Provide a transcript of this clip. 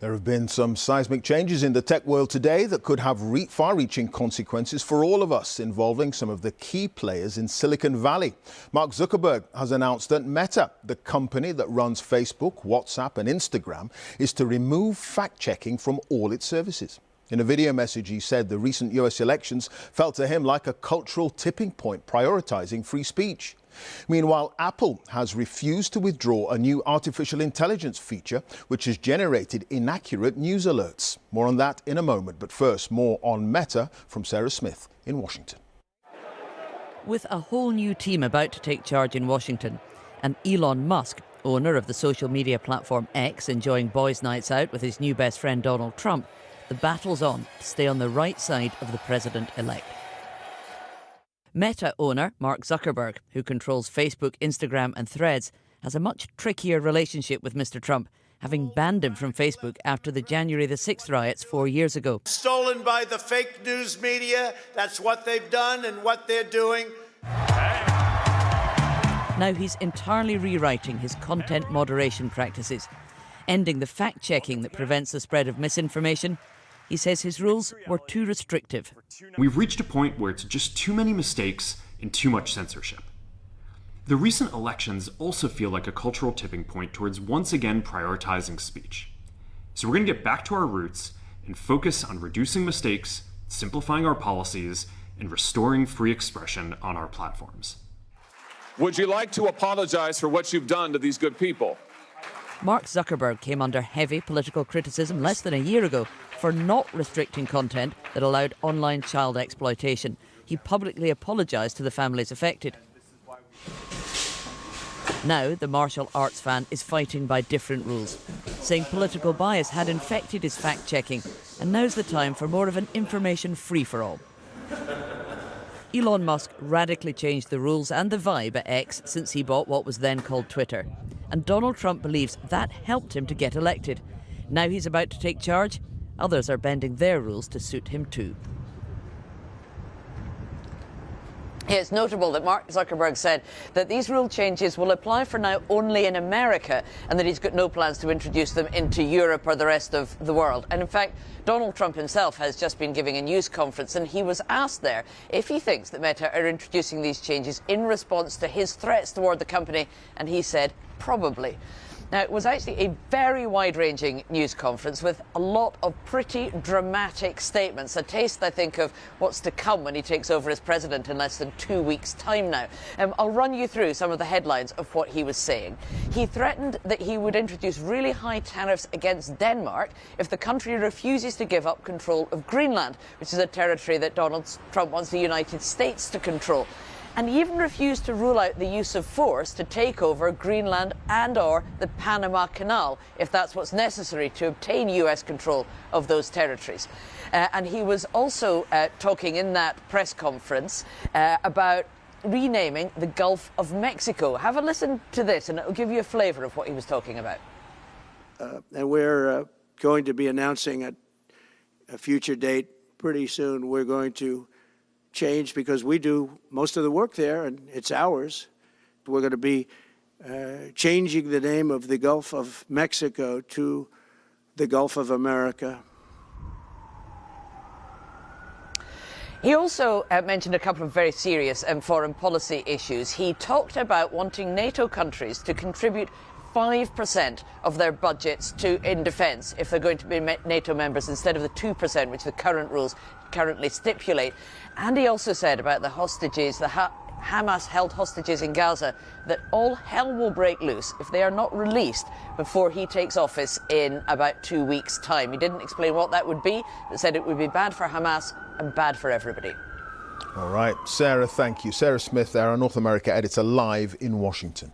There have been some seismic changes in the tech world today that could have far-reaching consequences for all of us, involving some of the key players in Silicon Valley. Mark Zuckerberg has announced that Meta, the company that runs Facebook, WhatsApp and Instagram, is to remove fact-checking from all its services. In a video message, he said the recent US elections felt to him like a cultural tipping point, prioritizing free speech. Meanwhile, Apple has refused to withdraw a new artificial intelligence feature which has generated inaccurate news alerts. More on that in a moment, but first, more on Meta from Sarah Smith in Washington. With a whole new team about to take charge in Washington, and Elon Musk, owner of the social media platform X, enjoying boys' nights out with his new best friend Donald Trump, the battle's on to stay on the right side of the president-elect. Meta owner Mark Zuckerberg, who controls Facebook, Instagram and Threads, has a much trickier relationship with Mr. Trump, having banned him from Facebook after the January the 6th riots 4 years ago. Stolen by the fake news media. That's what they've done and what they're doing. Now he's entirely rewriting his content moderation practices, ending the fact-checking that prevents the spread of misinformation. He says his rules were too restrictive. We've reached a point where it's just too many mistakes and too much censorship. The recent elections also feel like a cultural tipping point towards once again prioritizing speech. So we're going to get back to our roots and focus on reducing mistakes, simplifying our policies, and restoring free expression on our platforms. Would you like to apologize for what you've done to these good people? Mark Zuckerberg came under heavy political criticism less than a year ago for not restricting content that allowed online child exploitation. He publicly apologised to the families affected. Now, the martial arts fan is fighting by different rules, saying political bias had infected his fact-checking, and now's the time for more of an information free-for-all. Elon Musk radically changed the rules and the vibe at X since he bought what was then called Twitter. And Donald Trump believes that helped him to get elected. Now he's about to take charge. Others are bending their rules to suit him too. It's notable that Mark Zuckerberg said that these rule changes will apply for now only in America and that he's got no plans to introduce them into Europe or the rest of the world. And in fact, Donald Trump himself has just been giving a news conference and he was asked there if he thinks that Meta are introducing these changes in response to his threats toward the company, and he said, probably. Now, it was actually a very wide-ranging news conference with a lot of pretty dramatic statements, a taste, I think, of what's to come when he takes over as president in less than 2 weeks' time now. I'll run you through some of the headlines of what he was saying. He threatened that he would introduce really high tariffs against Denmark if the country refuses to give up control of Greenland, which is a territory that Donald Trump wants the United States to control. And he even refused to rule out the use of force to take over Greenland and/or the Panama Canal, if that's what's necessary to obtain US control of those territories. And he was also talking in that press conference about renaming the Gulf of Mexico. Have a listen to this and it'll give you a flavour of what he was talking about. And we're going to be announcing a future date pretty soon. We're going to change because we do most of the work there and it's ours. We're going to be changing the name of the Gulf of Mexico to the Gulf of America. He also mentioned a couple of very serious foreign policy issues. He talked about wanting NATO countries to contribute 5% of their budgets in defence if they're going to be NATO members instead of the 2% which the current rules currently stipulate. And he also said about the hostages, the Hamas-held hostages in Gaza, that all hell will break loose if they are not released before he takes office in about 2 weeks' time. He didn't explain what that would be, but said it would be bad for Hamas and bad for everybody. All right, Sarah, thank you. Sarah Smith, our North America editor, live in Washington.